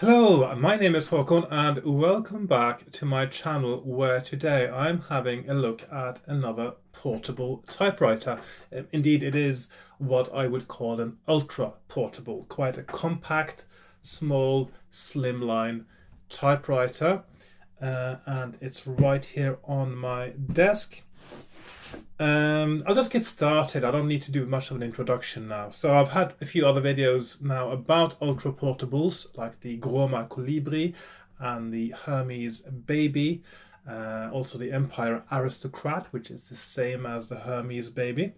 Hello, my name is Hakon and welcome back to my channel where today I'm having a look at another portable typewriter. Indeed, it is what I would call an ultra portable, quite a compact, small, slimline typewriter. And it's right here on my desk. I'll just get started. I don't need to do much of an introduction now. So I've had a few other videos now about ultra portables like the Groma Colibri and the Hermes Baby, also the Empire Aristocrat, which is the same as the Hermes Baby.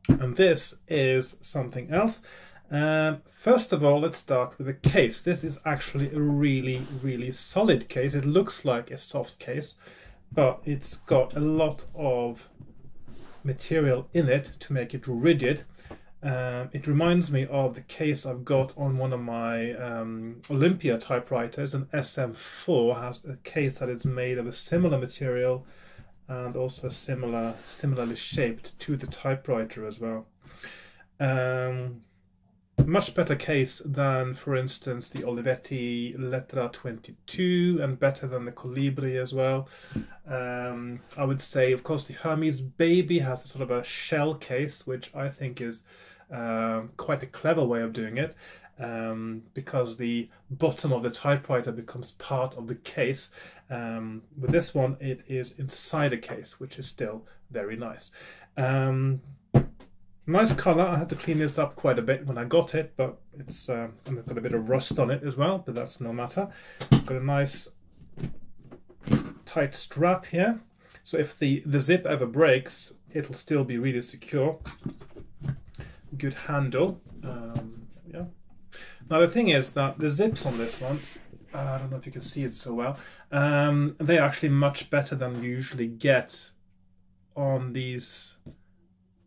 And this is something else. First of all, let's start with the case. This is actually a really solid case. It looks like a soft case, but it's got a lot of material in it to make it rigid. It reminds me of the case I've got on one of my Olympia typewriters. An SM4 has a case that is made of a similar material and also similarly shaped to the typewriter as well. Much better case than, for instance, the Olivetti Lettra 22, and better than the Colibri as well. I would say, of course, the Hermes Baby has a sort of a shell case, which I think is quite a clever way of doing it, because the bottom of the typewriter becomes part of the case. With this one, it is inside a case, which is still very nice. Nice color. I had to clean this up quite a bit when I got it, but it's got a bit of rust on it as well, but that's no matter. Got a nice tight strap here, so if the zip ever breaks, it'll still be really secure. Good handle. Yeah. Now the thing is that the zips on this one, I don't know if you can see it so well, they're actually much better than you usually get on these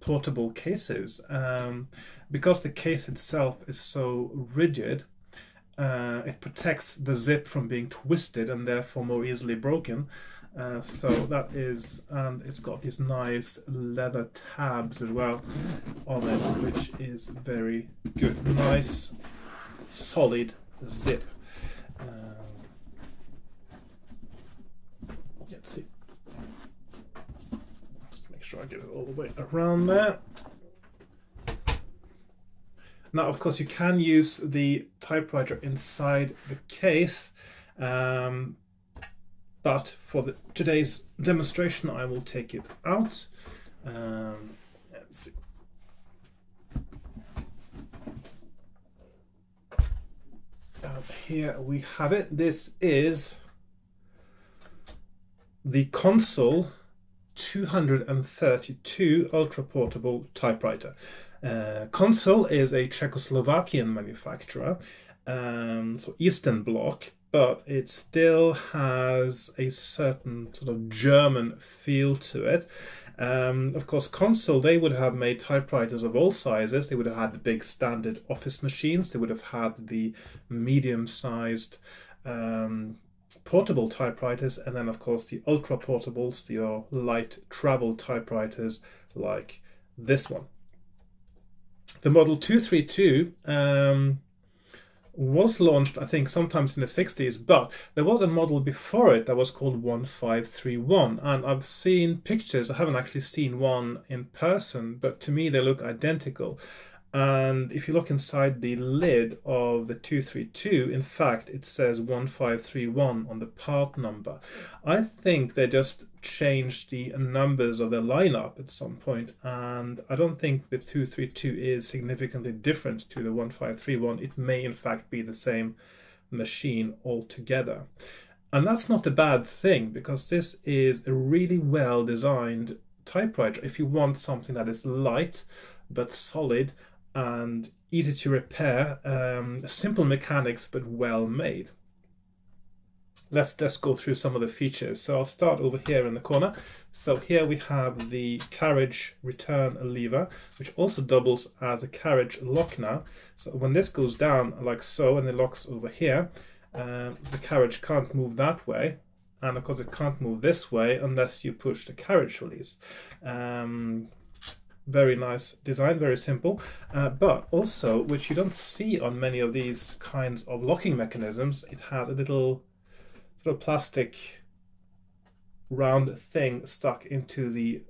portable cases, because the case itself is so rigid. It protects the zip from being twisted and therefore more easily broken. So that is, and it's got these nice leather tabs as well on it, which is very good. Nice solid zip. Let's see. Try and get it all the way around there. Now, of course, you can use the typewriter inside the case, but for today's demonstration, I will take it out. Let's see. Here we have it. This is the Consul 232 ultra portable typewriter. Consul is a Czechoslovakian manufacturer, so Eastern Bloc, but it still has a certain sort of German feel to it. Of course, Consul, they would have made typewriters of all sizes. They would have had the big standard office machines. They would have had the medium-sized portable typewriters, and then of course the ultra portables, your light travel typewriters like this one. The model 232 was launched, I think, sometimes in the 60s, but there was a model before it that was called 1531, and I've seen pictures. I haven't actually seen one in person, but to me they look identical. And if you look inside the lid of the 232, in fact, it says 1531 on the part number. I think they just changed the numbers of their lineup at some point, and I don't think the 232 is significantly different to the 1531. It may, in fact, be the same machine altogether. And that's not a bad thing, because this is a really well-designed typewriter. If you want something that is light but solid and easy to repair, simple mechanics but well made. Let's just go through some of the features. So I'll start over here in the corner. So here we have the carriage return lever, which also doubles as a carriage lock now. So when this goes down like so and it locks over here, the carriage can't move that way, and of course it can't move this way unless you push the carriage release. Very nice design, very simple, but also, which you don't see on many of these kinds of locking mechanisms, it has a little sort of plastic round thing stuck into the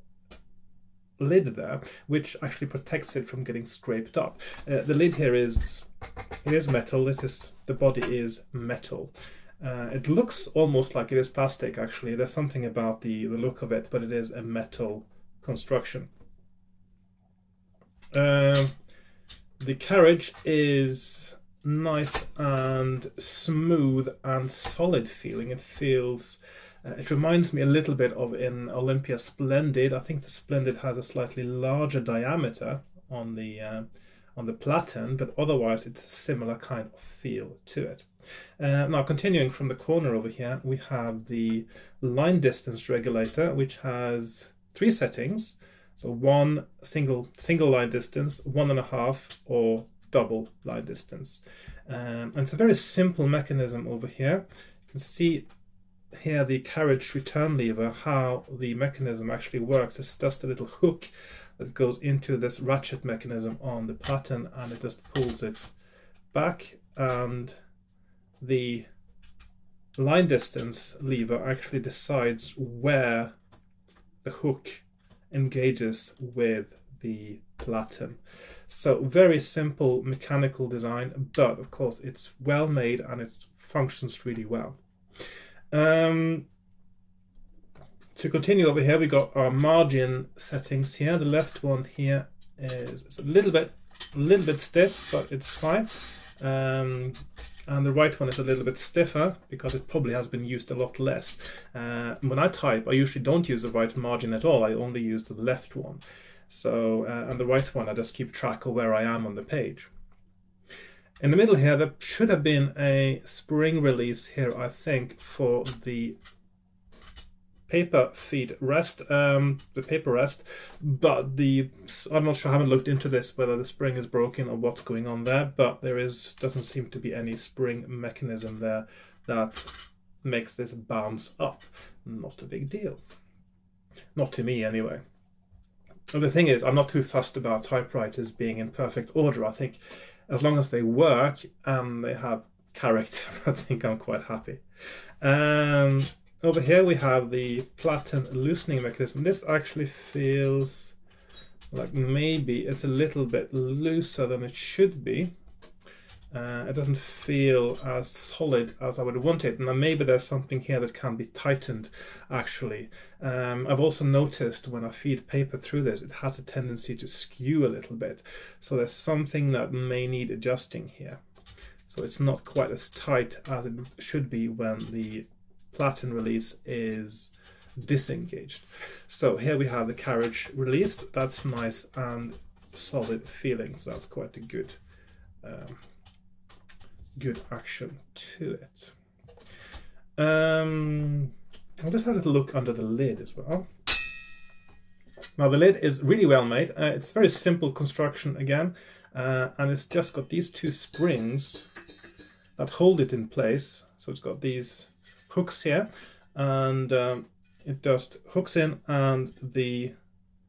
lid there, which actually protects it from getting scraped up. The lid here is metal. The body is metal. It looks almost like it is plastic, actually. There's something about the look of it, but it is a metal construction. The carriage is nice and smooth and solid feeling. It feels, it reminds me a little bit of an Olympia Splendid. I think the Splendid has a slightly larger diameter on the platen, but otherwise it's a similar kind of feel to it. Now, continuing from the corner over here, we have the line distance regulator, which has 3 settings. So one single line distance, 1.5, or double line distance. And it's a very simple mechanism over here. You can see here the carriage return lever, how the mechanism actually works. It's just a little hook that goes into this ratchet mechanism on the platen, and it just pulls it back, and the line distance lever actually decides where the hook engages with the platen. So very simple mechanical design, but of course it's well made and it functions really well. To continue over here, we got our margin settings here. The left one here is a little bit stiff, but it's fine. And the right one is a little bit stiffer because it probably has been used a lot less. When I type, I usually don't use the right margin at all. I only use the left one. So, and the right one, I just keep track of where I am on the page. In the middle here, there should have been a spring release here, I think, for the paper feed rest, the paper rest, but I'm not sure, I haven't looked into this, whether the spring is broken or what's going on there, but there doesn't seem to be any spring mechanism there that makes this bounce up. Not a big deal. Not to me, anyway. And the thing is, I'm not too fussed about typewriters being in perfect order. I think as long as they work and they have character, I think I'm quite happy. Over here we have the platen loosening mechanism. This actually feels like maybe it's a little bit looser than it should be. It doesn't feel as solid as I would want it, and then maybe there's something here that can be tightened, actually. I've also noticed when I feed paper through this, it has a tendency to skew a little bit. So there's something that may need adjusting here. So it's not quite as tight as it should be when the platen release is disengaged. So here we have the carriage released. That's nice and solid feeling, so that's quite a good action to it. I'll just have a little look under the lid as well. Now the lid is really well made. It's very simple construction again, and it's just got these 2 springs that hold it in place. So it's got these hooks here, and it just hooks in, and the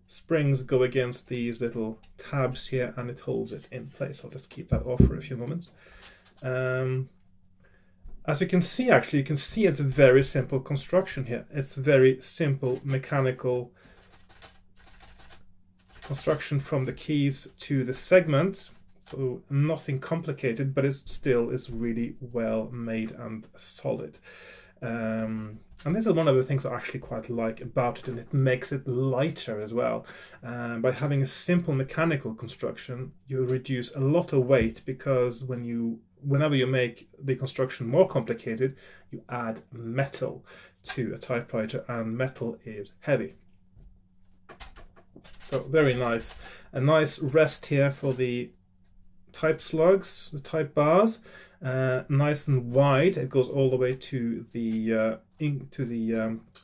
springs go against these little tabs here, and it holds it in place. I'll just keep that off for a few moments. As you can see, actually, you can see it's a very simple construction here. It's very simple mechanical construction from the keys to the segment. So nothing complicated, but it still is really well made and solid. And this is one of the things I actually quite like about it, and it makes it lighter as well. By having a simple mechanical construction, you reduce a lot of weight, because whenever you make the construction more complicated, you add metal to a typewriter, and metal is heavy. So very nice. A nice rest here for the type slugs, the type bars. Nice and wide. It goes all the way to the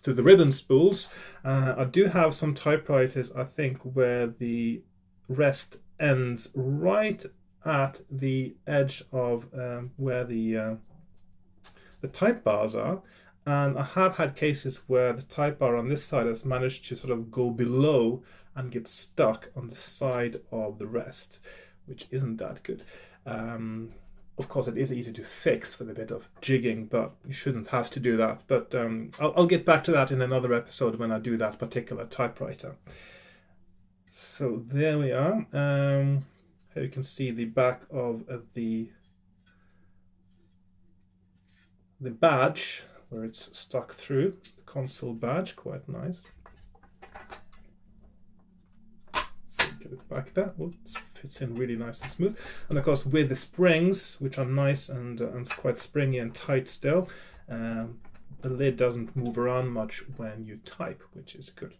ribbon spools. I do have some typewriters, I think, where the rest ends right at the edge of where the type bars are, and I have had cases where the type bar on this side has managed to sort of go below and get stuck on the side of the rest, which isn't that good. Of course, it is easy to fix with a bit of jigging, but you shouldn't have to do that. But I'll get back to that in another episode when I do that particular typewriter. So there we are. Here you can see the back of the badge where it's stuck through, the Consul badge, quite nice. So get it back there. Oops, fits in really nice and smooth. And of course, with the springs, which are nice and quite springy and tight still, the lid doesn't move around much when you type, which is good.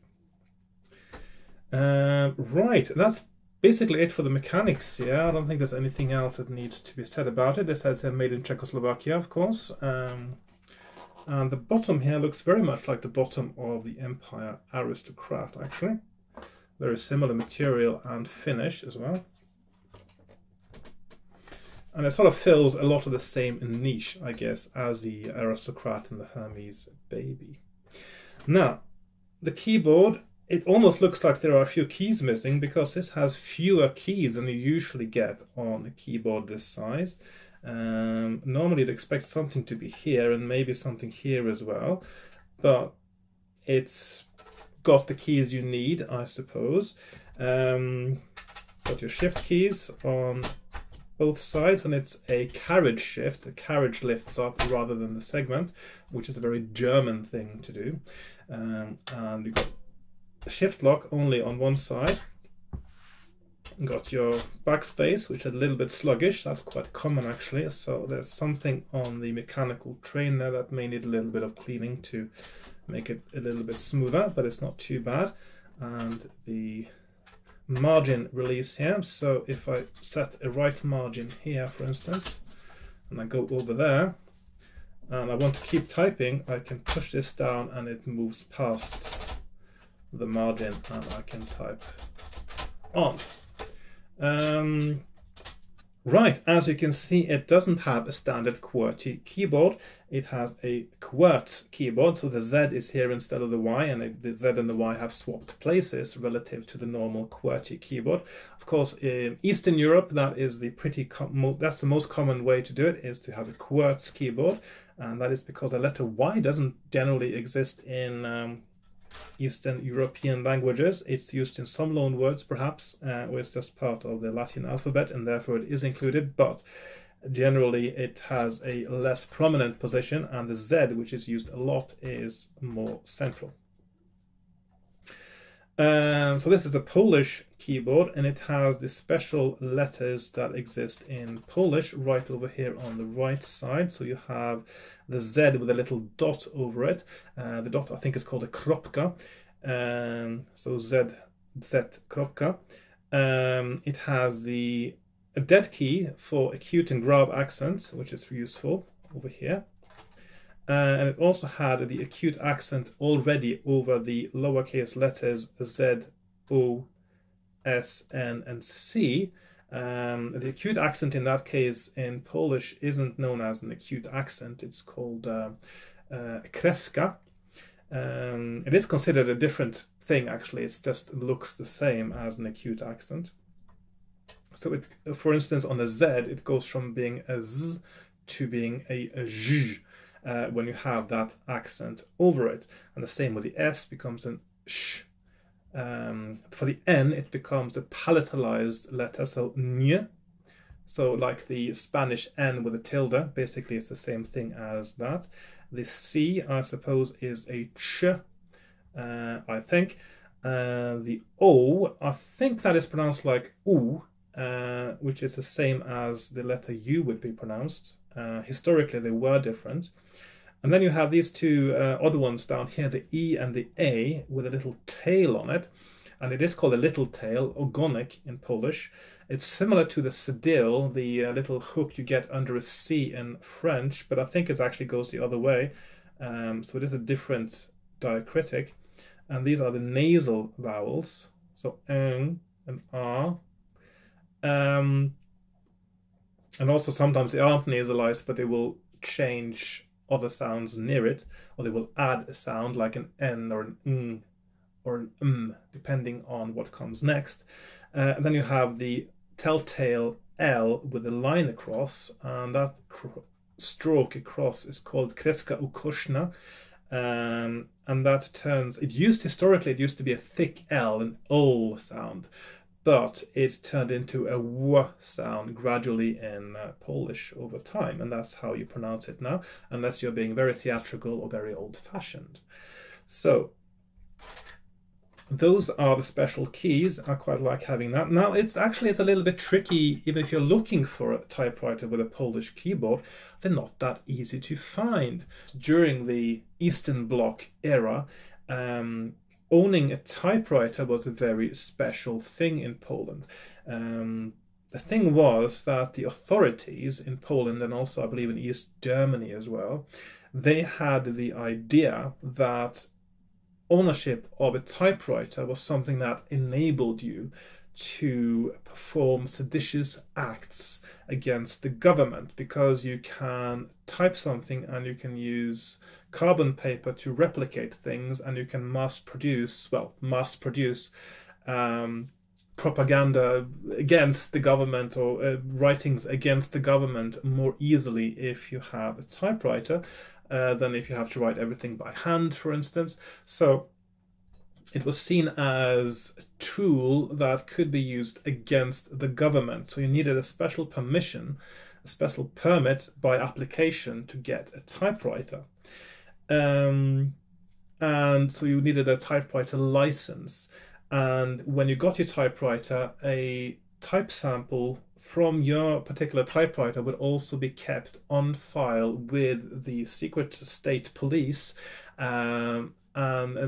Right, that's basically it for the mechanics here. I don't think there's anything else that needs to be said about it. It says made in Czechoslovakia, of course. And the bottom here looks very much like the bottom of the Empire Aristocrat, actually. Very similar material and finish as well. And it sort of fills a lot of the same niche, I guess, as the Aristocrat and the Hermes Baby. Now, the keyboard, it almost looks like there are a few keys missing because this has fewer keys than you usually get on a keyboard this size. Normally you'd expect something to be here and maybe something here as well, but it's got the keys you need, I suppose. Got your shift keys on both sides, and it's a carriage shift. The carriage lifts up rather than the segment, which is a very German thing to do. And you've got a shift lock only on one side. Got your backspace, which is a little bit sluggish. That's quite common actually. So there's something on the mechanical train there that may need a little bit of cleaning to make it a little bit smoother, but it's not too bad. And the margin release here. So if I set a right margin here, for instance, and I go over there, and I want to keep typing, I can push this down and it moves past the margin and I can type on. Right, as you can see, it doesn't have a standard QWERTY keyboard. It has a QWERTZ keyboard, so the Z is here instead of the Y, and the Z and the Y have swapped places relative to the normal QWERTY keyboard. Of course, in Eastern Europe, that is that's the most common way to do it, is to have a QWERTZ keyboard, and that is because the letter Y doesn't generally exist in Eastern European languages. It's used in some loan words, perhaps, where it's just part of the Latin alphabet, and therefore it is included, but generally it has a less prominent position, and the Z, which is used a lot, is more central. So this is a Polish keyboard, and it has the special letters that exist in Polish right over here on the right side. So you have the Z with a little dot over it. The dot, I think, is called a kropka. So Z kropka. It has the dead key for acute and grave accents, which is useful over here. And it also had the acute accent already over the lowercase letters Z, O, S, N, and C. The acute accent in that case in Polish isn't known as an acute accent. It's called kreska. It is considered a different thing, actually. It just looks the same as an acute accent. So it, for instance, on the Z, it goes from being a Z to being a zh. When you have that accent over it, and the same with the S becomes an sh. For the N, it becomes a palatalized letter, so ny. So like the Spanish N with a tilde, basically it's the same thing as that. The C, I suppose, is a ch, I think. The O, I think that is pronounced like U, which is the same as the letter U would be pronounced. Historically, they were different. And then you have these two odd ones down here, the E and the A, with a little tail on it. And it is called a little tail, ogonek in Polish. It's similar to the cedille, the little hook you get under a C in French, but I think it actually goes the other way. So it is a different diacritic. And these are the nasal vowels, so and ah. And also sometimes they aren't nasalized, but they will change other sounds near it, or they will add a sound like an N or an N or an depending on what comes next. And then you have the telltale L with a line across, and that stroke across is called kreska ukoshna. And that turns, historically it used to be a thick L, an O sound, but it turned into a W sound gradually in Polish over time, and that's how you pronounce it now, unless you're being very theatrical or very old-fashioned. So those are the special keys. I quite like having that. Now it's a little bit tricky, even if you're looking for a typewriter with a Polish keyboard, they're not that easy to find. During the Eastern Bloc era, owning a typewriter was a very special thing in Poland. The thing was that the authorities in Poland, and also I believe in East Germany as well, they had the idea that ownership of a typewriter was something that enabled you to perform seditious acts against the government, because you can type something and you can use carbon paper to replicate things, and you can mass produce propaganda against the government, or writings against the government more easily if you have a typewriter than if you have to write everything by hand, for instance. So it was seen as a tool that could be used against the government. So you needed a special permission, a special permit by application to get a typewriter. And so you needed a typewriter license. And when you got your typewriter, a type sample from your particular typewriter would also be kept on file with the secret state police, and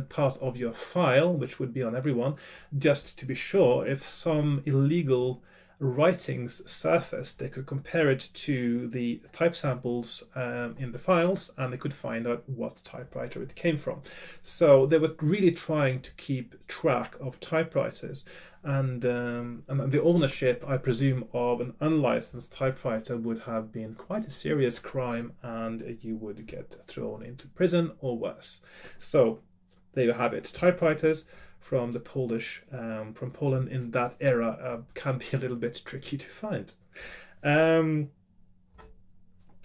part of your file, which would be on everyone, just to be sure if some illegal writings surfaced, they could compare it to the type samples in the files, and they could find out what typewriter it came from. So they were really trying to keep track of typewriters, and the ownership, I presume, of an unlicensed typewriter would have been quite a serious crime, and you would get thrown into prison or worse. So there you have it. Typewriters from the from Poland in that era can be a little bit tricky to find.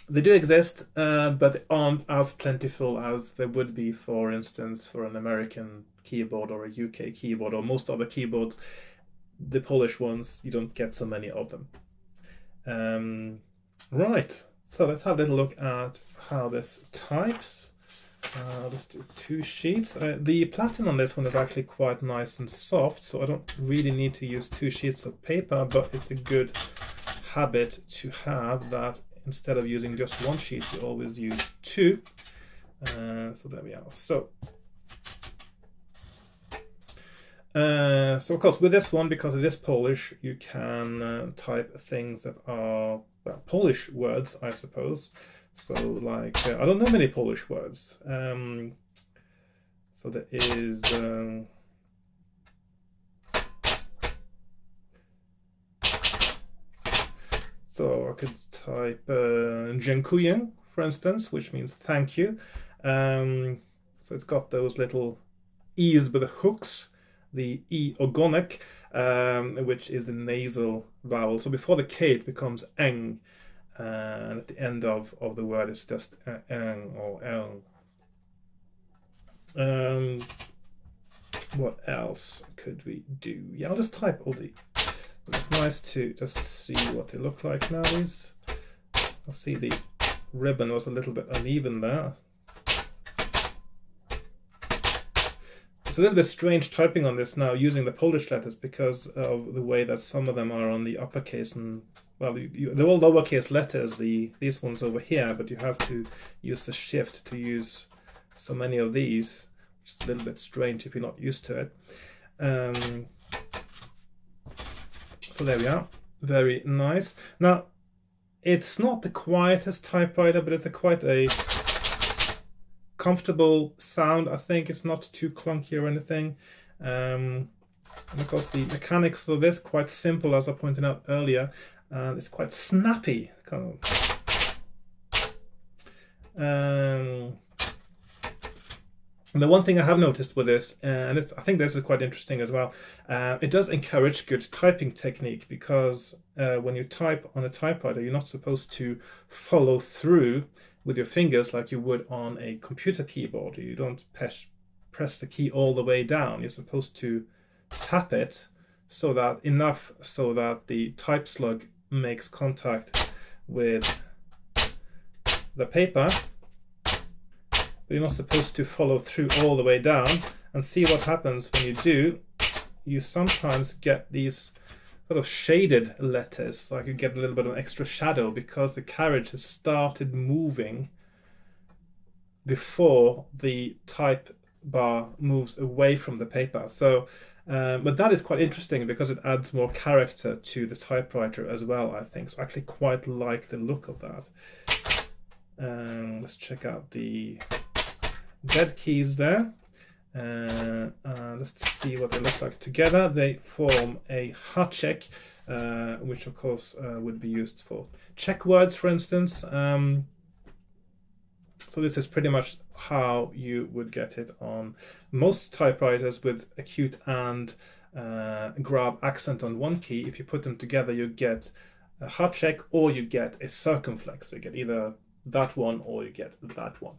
They do exist, but they aren't as plentiful as they would be, for instance, for an American keyboard or a UK keyboard, or most other keyboards. The Polish ones, you don't get so many of them. Right, so let's have a little look at how this types. Let's do 2 sheets. The platen on this one is actually quite nice and soft, so I don't really need to use 2 sheets of paper, but it's a good habit to have that instead of using just 1 sheet, you always use 2. So there we are. So of course with this one, because it is Polish, you can type things that are, well, Polish words, I suppose. So like, I don't know many Polish words. So there is, so I could type dziękuję, for instance, which means thank you. So it's got those little E's with the hooks, the E ogonek, which is the nasal vowel. So before the K it becomes eng. And at the end of the word it's just eng or eng. What else could we do? Yeah, I'll just type all the. It's nice to just see what they look like now. These. I see the ribbon was a little bit uneven there. It's a little bit strange typing on this now using the Polish letters, because of the way that some of them are on the uppercase, and well, they're all lowercase letters, these ones over here, but you have to use the shift to use so many of these, which is a little bit strange if you're not used to it. So there we are, very nice. Now, it's not the quietest typewriter, but it's quite a comfortable sound. I think it's not too clunky or anything. And of course the mechanics of this, quite simple, as I pointed out earlier. It's quite snappy, kind of. And the one thing I have noticed with this, and I think this is quite interesting as well, it does encourage good typing technique, because when you type on a typewriter, you're not supposed to follow through with your fingers like you would on a computer keyboard. You don't press the key all the way down. You're supposed to tap it so that the type slug makes contact with the paper. But you're not supposed to follow through all the way down. And see what happens when you do. You sometimes get these sort of shaded letters, like you get a little bit of extra shadow because the carriage has started moving before the type bar moves away from the paper. So, but that is quite interesting because it adds more character to the typewriter as well, I think. So I actually quite like the look of that. Let's check out the dead keys there. Just to see what they look like together. They form a Czech, which of course would be used for Czech words, for instance. So this is pretty much how you would get it on most typewriters with acute and grave accent on one key. If you put them together, you get a Czech or you get a circumflex. So you get either that one or you get that one,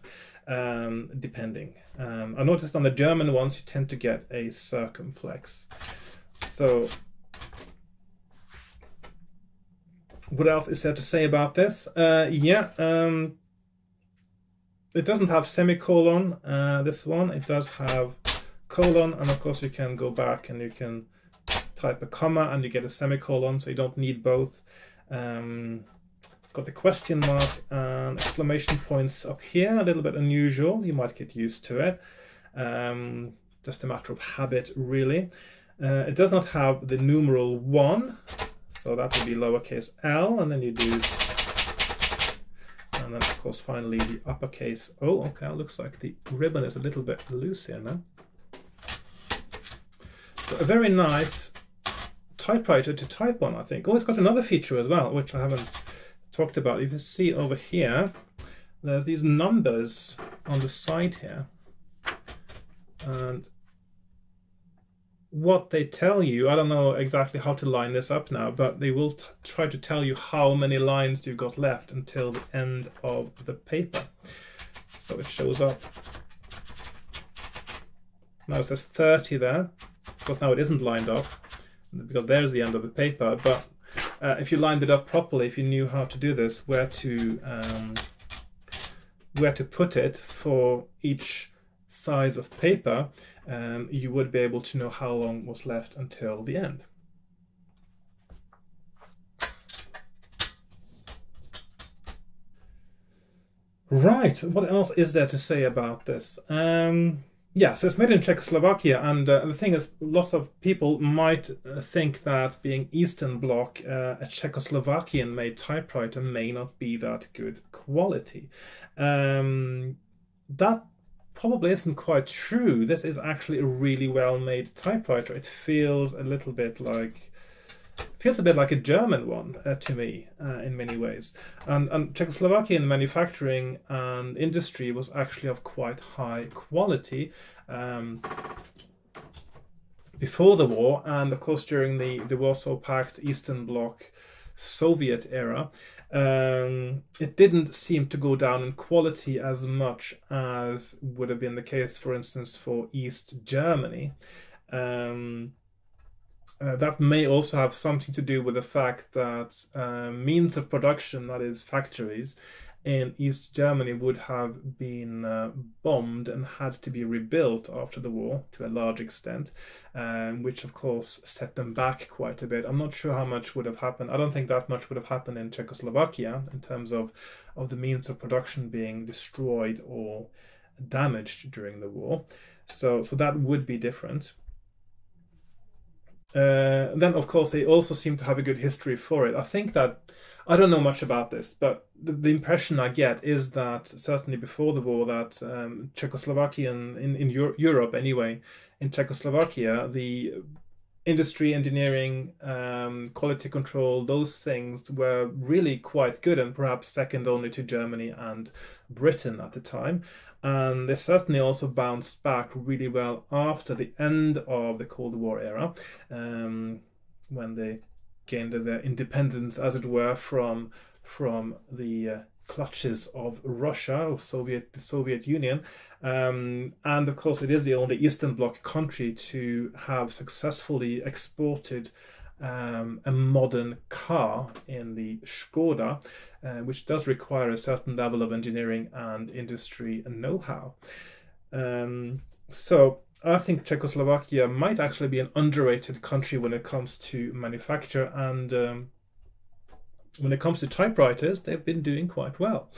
depending. I noticed on the German ones you tend to get a circumflex. So what else is there to say about this? It doesn't have semicolon, this one. It does have colon, and of course you can go back and you can type a comma and you get a semicolon, so you don't need both. Got the question mark and exclamation points up here, a little bit unusual. You might get used to it. Just a matter of habit, really. It does not have the numeral 1, so that would be lowercase l, and then you do, and then of course finally the uppercase O. Okay, it looks like the ribbon is a little bit loose here now. So a very nice typewriter to type on, I think. Oh, it's got another feature as well, which I haven't talked about. You can see over here, there's these numbers on the side here, and what they tell you, I don't know exactly how to line this up now, but they will try to tell you how many lines you've got left until the end of the paper. So it shows up. Now it says 30 there, but now it isn't lined up because there's the end of the paper. But if you lined it up properly, if you knew how to do this, where to put it for each size of paper, you would be able to know how long was left until the end. Right, what else is there to say about this? Yeah, so it's made in Czechoslovakia, and the thing is, lots of people might think that being Eastern Bloc, a Czechoslovakian-made typewriter may not be that good quality. That probably isn't quite true. This is actually a really well-made typewriter. It feels a little bit like, feels a bit like a German one to me in many ways. And Czechoslovakian manufacturing and industry was actually of quite high quality before the war, and of course during the Warsaw Pact, Eastern Bloc, Soviet era. It didn't seem to go down in quality as much as would have been the case, for instance, for East Germany. That may also have something to do with the fact that means of production, that is factories, in East Germany would have been bombed and had to be rebuilt after the war to a large extent, which of course set them back quite a bit. I'm not sure how much would have happened. I don't think that much would have happened in Czechoslovakia in terms of the means of production being destroyed or damaged during the war. So that would be different. Then, of course, they also seem to have a good history for it. I think that, I don't know much about this, but the impression I get is that, certainly before the war, that Czechoslovakian, in Europe anyway, in Czechoslovakia, the industry, engineering, quality control, those things were really quite good, and perhaps second only to Germany and Britain at the time. And they certainly also bounced back really well after the end of the Cold War era, when they gained their independence, as it were, from the clutches of Russia or the Soviet Union. And of course, it is the only Eastern Bloc country to have successfully exported a modern car in the Skoda, which does require a certain level of engineering and industry and know-how. So I think Czechoslovakia might actually be an underrated country when it comes to manufacture, and when it comes to typewriters, they've been doing quite well.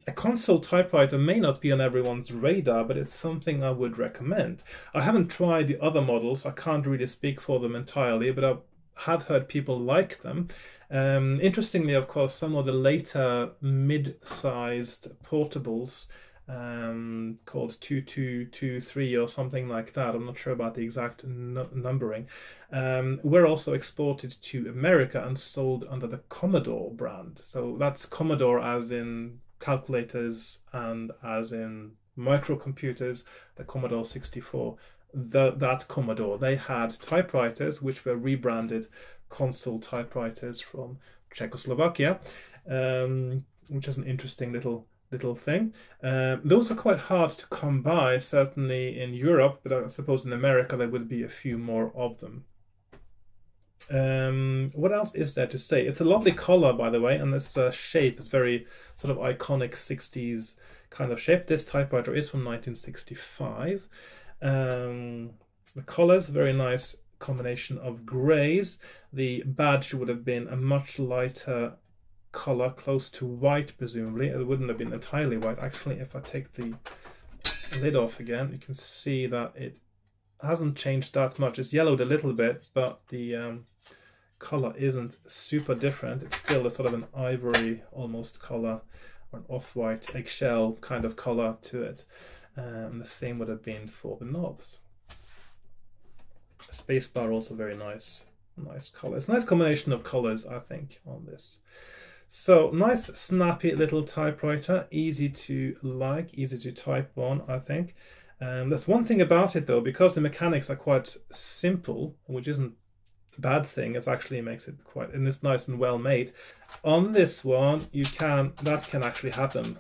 A Consul typewriter may not be on everyone's radar, but it's something I would recommend. I haven't tried the other models. I can't really speak for them entirely, but I have heard people like them. Interestingly, of course, some of the later mid-sized portables, called 2223 or something like that, I'm not sure about the exact numbering, were also exported to America and sold under the Commodore brand. So that's Commodore as in calculators and as in microcomputers, the Commodore 64. That Commodore, they had typewriters which were rebranded Consul typewriters from Czechoslovakia, which is an interesting little thing. Those are quite hard to come by, certainly in Europe, but I suppose in America there would be a few more of them. What else is there to say? It's a lovely color, by the way, and this shape is very sort of iconic 60s kind of shape. This typewriter is from 1965. The colors, very nice combination of grays. The badge would have been a much lighter color, close to white, presumably. It wouldn't have been entirely white. Actually, if I take the lid off again, you can see that it hasn't changed that much. It's yellowed a little bit, but the color isn't super different. It's still a sort of an ivory almost color, or an off-white eggshell kind of color to it. And the same would have been for the knobs. The spacebar also very nice color. It's a nice combination of colors, I think, on this. So nice, snappy little typewriter, easy to like, easy to type on, I think. There's one thing about it though, because the mechanics are quite simple, which isn't a bad thing. It actually makes it quite, and it's nice and well made. On this one, that can actually happen,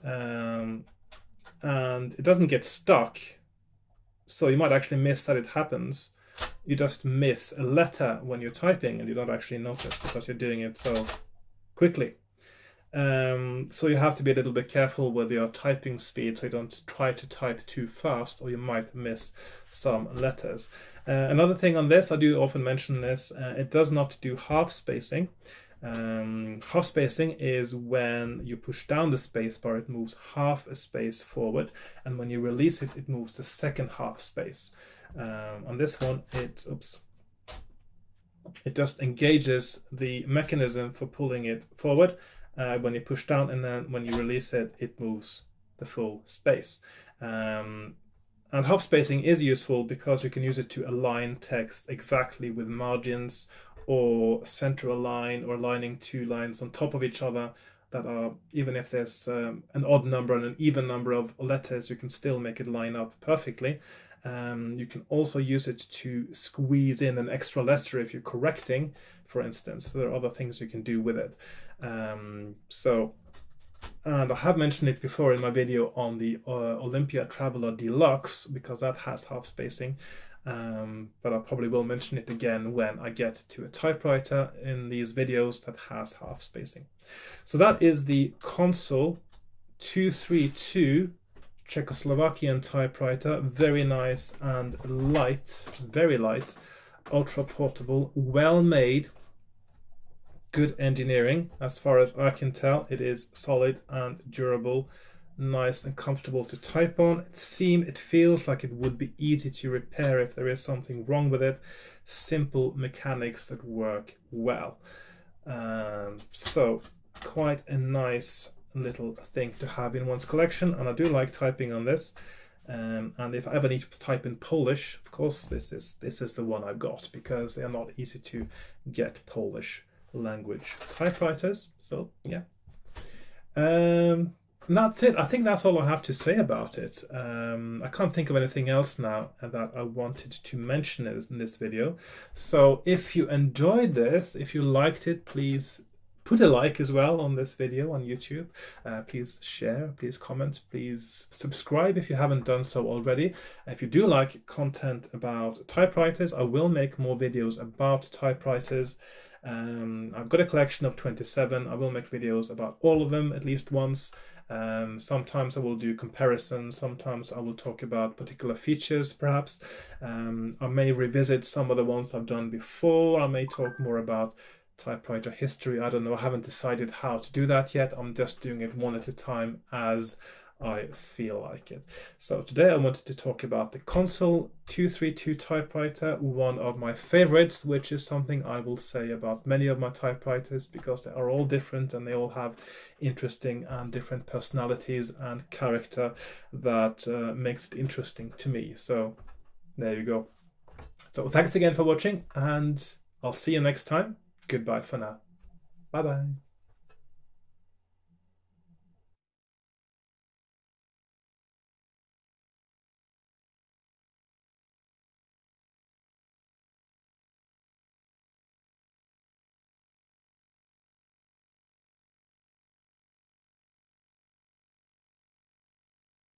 and it doesn't get stuck. So you might actually miss that it happens. You just miss a letter when you're typing, and you don't actually notice because you're doing it so quickly. So you have to be a little bit careful with your typing speed, so you don't try to type too fast, or you might miss some letters. Another thing on this, I do often mention this, it does not do half spacing. Half spacing is when you push down the space bar, it moves half a space forward, and when you release it, it moves the second half space. On this one, it just engages the mechanism for pulling it forward when you push down, and then when you release it, it moves the full space. And half spacing is useful because you can use it to align text exactly with margins, or center a line, or aligning two lines on top of each other that are, even if there's an odd number and an even number of letters, you can still make it line up perfectly. You can also use it to squeeze in an extra letter if you're correcting, for instance. So there are other things you can do with it. And I have mentioned it before in my video on the Olympia Traveler Deluxe, because that has half spacing. But I probably will mention it again when I get to a typewriter in these videos that has half spacing. So that is the Consul 232 Czechoslovakian typewriter. Very nice and light, very light, ultra portable, well made, good engineering. As far as I can tell, it is solid and durable, nice and comfortable to type on. It feels like it would be easy to repair if there is something wrong with it. Simple mechanics that work well. So quite a nice little thing to have in one's collection, and I do like typing on this. And if I ever need to type in Polish, of course, this is the one I've got, because they are not easy to get Polish language typewriters. So yeah, that's it. I think that's all I have to say about it. I can't think of anything else now that I wanted to mention in this video. So if you enjoyed this, if you liked it, please put a like as well on this video on YouTube. Please share, please comment, please subscribe if you haven't done so already. If you do like content about typewriters, I will make more videos about typewriters. I've got a collection of 27. I will make videos about all of them at least once. Sometimes I will do comparisons, sometimes I will talk about particular features perhaps. I may revisit some of the ones I've done before. I may talk more about typewriter history. I don't know, I haven't decided how to do that yet. I'm just doing it one at a time as I feel like it. So today I wanted to talk about the Consul 232 typewriter, one of my favorites, which is something I will say about many of my typewriters, because they are all different and they all have interesting and different personalities and character that makes it interesting to me. So there you go. So thanks again for watching, and I'll see you next time. Goodbye for now. Bye bye.